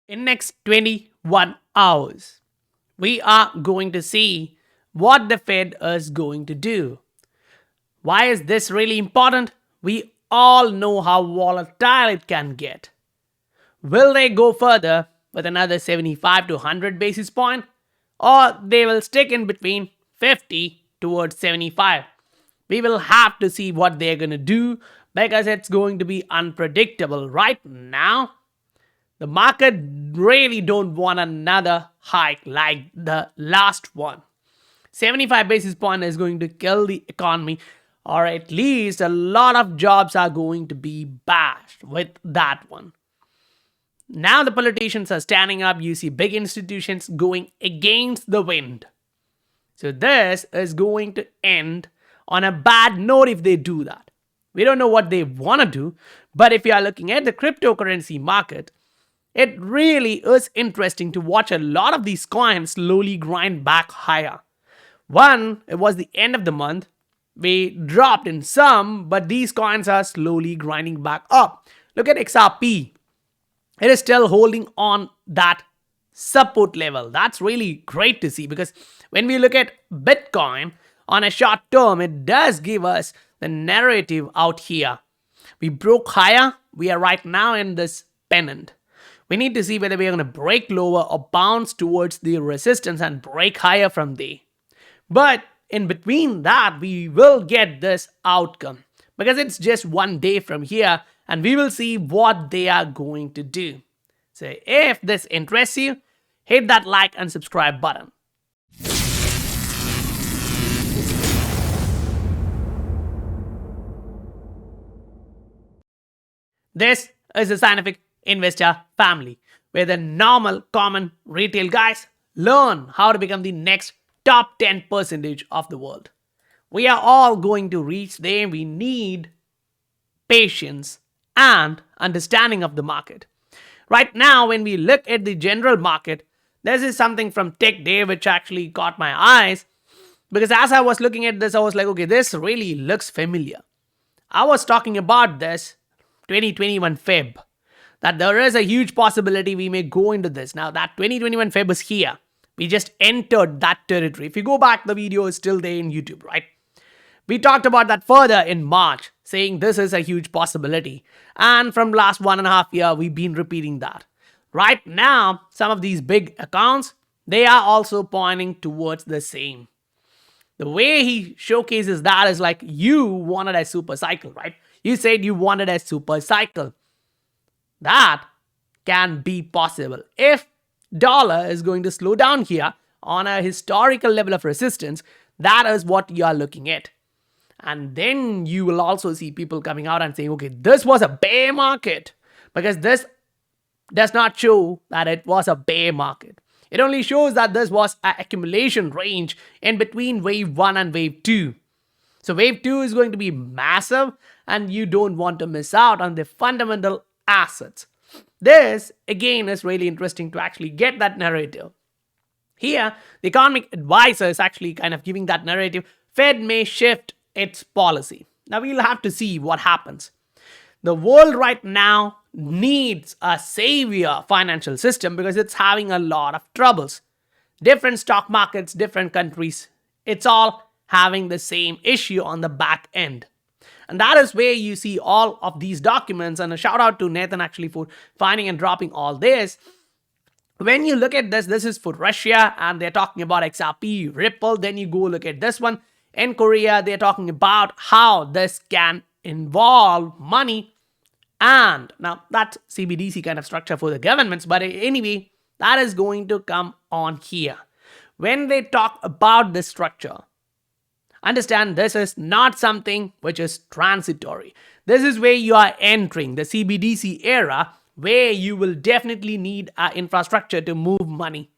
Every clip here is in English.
In next 21 hours, we are going to see what the Fed is going to do. Why is this really important? We all know how volatile it can get. Will they go further with another 75 to 100 basis point, or they will stick in between 50 towards 75? We will have to see what they're going to do because it's going to be unpredictable right now. The market really don't want another hike like the last one. 75 basis point is going to kill the economy, or at least a lot of jobs are going to be bashed with that one. Now the politicians are standing up. You see big institutions going against the wind. So this is going to end on a bad note if they do that. We don't know what they want to do, but if you are looking at the cryptocurrency market, it really is interesting to watch a lot of these coins slowly grind back higher. One, it was the end of the month. We dropped in some, but these coins are slowly grinding back up. Look at XRP. It is still holding on that support level. That's really great to see because when we look at Bitcoin on a short term, it does give us the narrative out here. We broke higher. We are right now in this pennant. We need to see whether we are going to break lower or bounce towards the resistance and break higher from there. But in between that, we will get this outcome because it's just one day from here and we will see what they are going to do. So if this interests you, hit that like and subscribe button. This is the Scientific Investor family, where the normal, common retail guys learn how to become the next top 10% of the world. We are all going to reach there. We need patience and understanding of the market. Right now, when we look at the general market, this is something from Tech Day which actually caught my eyes because as I was looking at this, I was like, okay, this really looks familiar. I was talking about this 2021 Feb, that there is a huge possibility we may go into this. Now that 2021 Feb is here. We just entered that territory. If you go back, the video is still there in YouTube, right? We talked about that further in March, saying this is a huge possibility. And from last 1.5 years, we've been repeating that. Right now, some of these big accounts, they are also pointing towards the same. The way he showcases that is like you wanted a super cycle, right? You said you wanted a super cycle. That can be possible if dollar is going to slow down here on a historical level of resistance. That is what you are looking at. And then you will also see people coming out and saying, okay, this was a bear market, because this does not show that it was a bear market. It only shows that this was an accumulation range in between wave 1 and wave 2. So wave 2 is going to be massive and you don't want to miss out on the fundamental assets. This again is really interesting to actually get that narrative. Here, the economic advisor is actually kind of giving that narrative. Fed may shift its policy. Now we'll have to see what happens. The world right now needs a savior financial system because it's having a lot of troubles. Different stock markets, different countries, it's all having the same issue on the back end. And that is where you see all of these documents, and a shout out to Nathan actually for finding and dropping all this. When you look at this, this is for Russia and they're talking about XRP, Ripple. Then you go look at this one. In Korea, they're talking about how this can involve money. And now that's CBDC kind of structure for the governments. But anyway, that is going to come on here. When they talk about this structure, understand this is not something which is transitory. This is where you are entering the CBDC era, where you will definitely need an infrastructure to move money.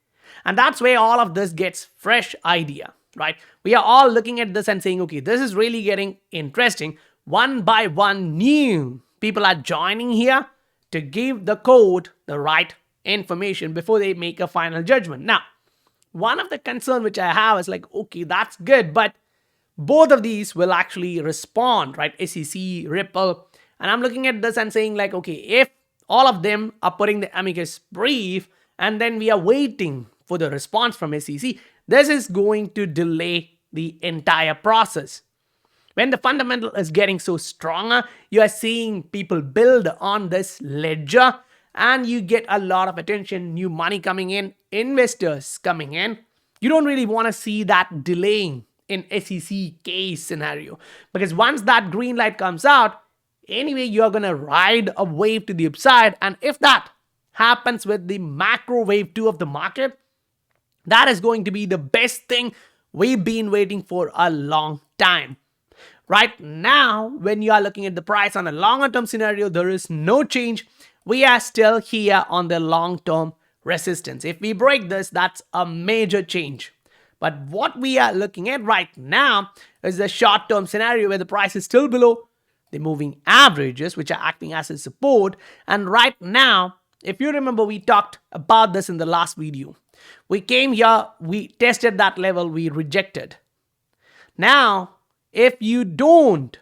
And that's where all of this gets fresh idea, right? We are all looking at this and saying, okay, this is really getting interesting. One by one, new people are joining here to give the code the right information before they make a final judgment. Now, one of the concern which I have is like, okay, that's good, but both of these will actually respond, right? SEC, Ripple. And I'm looking at this and saying like, okay, if all of them are putting the amicus brief, and then we are waiting for the response from SEC. This is going to delay the entire process. When the fundamental is getting so stronger, you are seeing people build on this ledger, and you get a lot of attention, new money coming in, investors coming in. You don't really want to see that delaying in SEC case scenario, because once that green light comes out, anyway, you're going to ride a wave to the upside. And if that happens with the macro wave 2 of the market, that is going to be the best thing we've been waiting for a long time. Right now, when you are looking at the price on a longer term scenario, there is no change. We are still here on the long term resistance. If we break this, that's a major change. But what we are looking at right now is the short term scenario where the price is still below the moving averages, which are acting as a support. And right now, if you remember, we talked about this in the last video. We came here, we tested that level, we rejected. Now, if you don't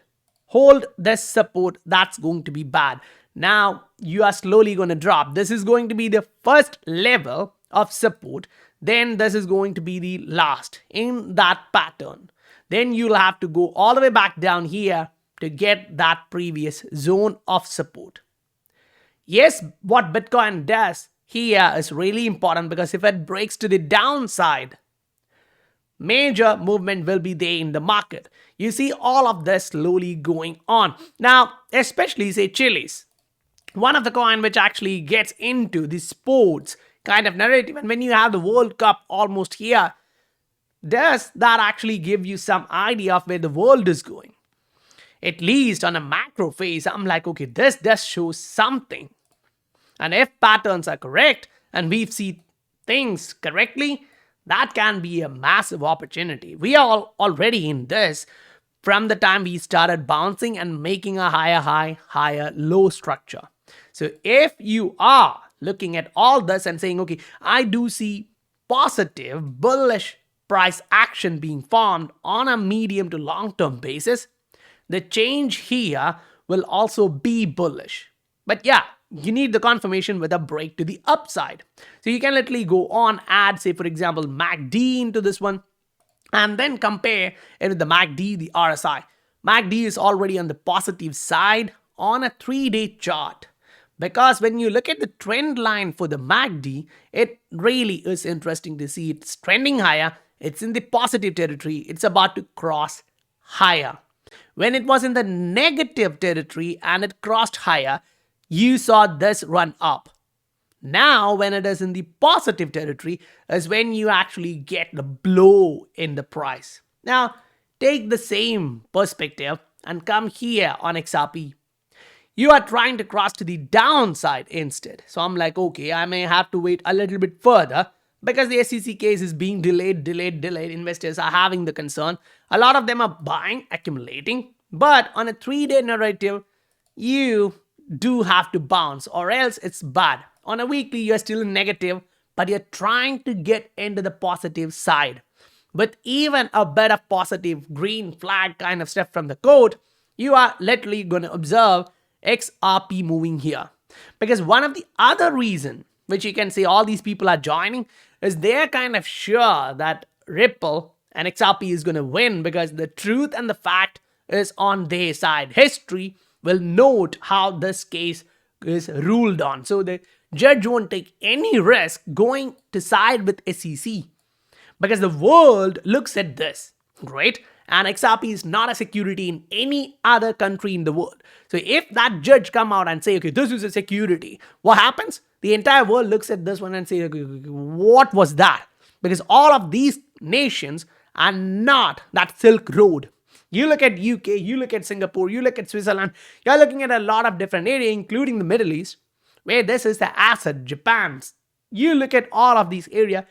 hold this support, that's going to be bad. Now, you are slowly going to drop. This is going to be the first level of support. Then this is going to be the last in that pattern. Then you'll have to go all the way back down here to get that previous zone of support. Yes, what Bitcoin does here is really important, because if it breaks to the downside, major movement will be there in the market. You see all of this slowly going on. Now, especially say Chilis, one of the coin which actually gets into the sports kind of narrative. And when you have the World Cup almost here, does that actually give you some idea of where the world is going? At least on a macro phase, I'm like, okay, this does show something. And if patterns are correct and we see things correctly, that can be a massive opportunity. We are already in this from the time we started bouncing and making a higher high, higher low structure. So if you are looking at all this and saying, okay, I do see positive, bullish price action being formed on a medium to long-term basis, the change here will also be bullish. But yeah, you need the confirmation with a break to the upside. So you can literally go on, add, say, for example, MACD into this one, and then compare it with the MACD, the RSI. MACD is already on the positive side on a 3-day chart. Because when you look at the trend line for the MACD, it really is interesting to see it's trending higher. It's in the positive territory. It's about to cross higher. When it was in the negative territory and it crossed higher, you saw this run up. Now, when it is in the positive territory, is when you actually get the blow in the price. Now, take the same perspective and come here on XRP. You are trying to cross to the downside instead. So I'm like, okay, I may have to wait a little bit further because the SEC case is being delayed. Investors are having the concern. A lot of them are buying, accumulating. But on a 3-day narrative, you do have to bounce or else it's bad. On a weekly, you're still in negative, but you're trying to get into the positive side. With even a bit of positive green flag kind of stuff from the code, you are literally going to observe XRP moving here. Because one of the other reason which you can say all these people are joining is they're kind of sure that Ripple and XRP is going to win because the truth and the fact is on their side. History will note how this case is ruled on. So the judge won't take any risk going to side with SEC because the world looks at this, right? And XRP is not a security in any other country in the world. So if that judge come out and say, okay, this is a security, what happens? The entire world looks at this one and say, okay, what was that? Because all of these nations are not that Silk Road. You look at UK, you look at Singapore, you look at Switzerland, you're looking at a lot of different areas, including the Middle East, where this is the asset, Japan's. You look at all of these areas,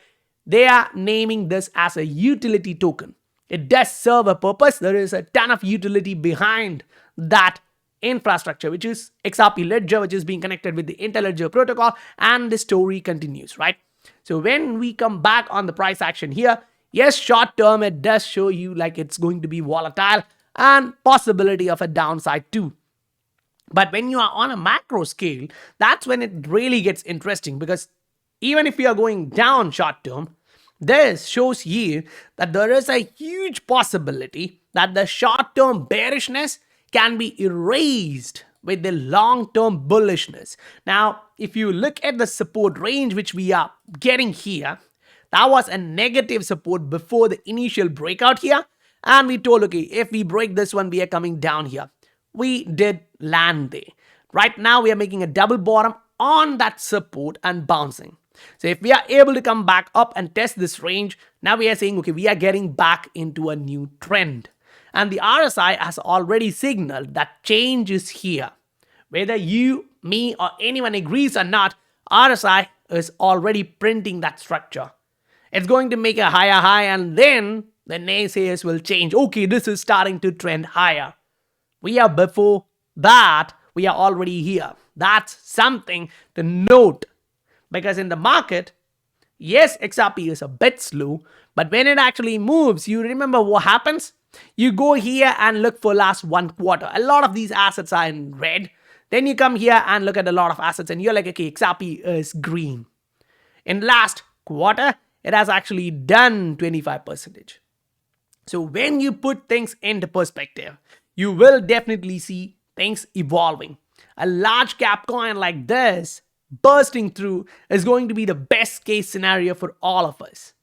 they are naming this as a utility token. It does serve a purpose. There is a ton of utility behind that infrastructure, which is XRP Ledger, which is being connected with the Interledger protocol, and the story continues, right? So when we come back on the price action here, yes, short term, it does show you like it's going to be volatile and possibility of a downside too. But when you are on a macro scale, that's when it really gets interesting, because even if you are going down short term, this shows you that there is a huge possibility that the short term bearishness can be erased with the long term bullishness. Now, if you look at the support range which we are getting here, that was a negative support before the initial breakout here. And we told, okay, if we break this one, we are coming down here. We did land there. Right now, we are making a double bottom on that support and bouncing. So if we are able to come back up and test this range, now we are saying, okay, we are getting back into a new trend. And the RSI has already signaled that change is here. Whether you, me, or anyone agrees or not, RSI is already printing that structure. It's going to make a higher high, and then the naysayers will change. Okay, this is starting to trend higher. We are before that, we are already here. That's something to note. Because in the market, yes, XRP is a bit slow, but when it actually moves, you remember what happens? You go here and look for last 1 quarter. A lot of these assets are in red. Then you come here and look at a lot of assets and you're like, okay, XRP is green. In last quarter, it has actually done 25%. So when you put things into perspective, you will definitely see things evolving. A large cap coin like this bursting through is going to be the best case scenario for all of us.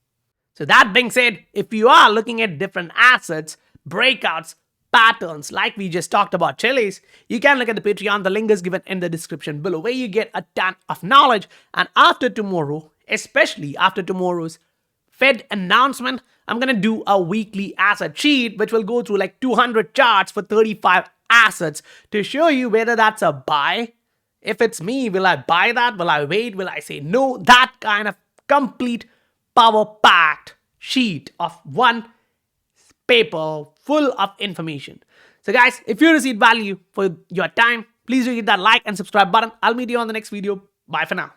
So that being said, if you are looking at different assets, breakouts, patterns like we just talked about Chili's, you can look at the Patreon. The link is given in the description below, where you get a ton of knowledge. And after tomorrow, especially after tomorrow's Fed announcement, I'm going to do a weekly asset sheet, which will go through like 200 charts for 35 assets to show you whether that's a buy. If it's me, will I buy that? Will I wait? Will I say no? That kind of complete power-packed sheet of one paper full of information. So guys, if you received value for your time, please do hit that like and subscribe button. I'll meet you on the next video. Bye for now.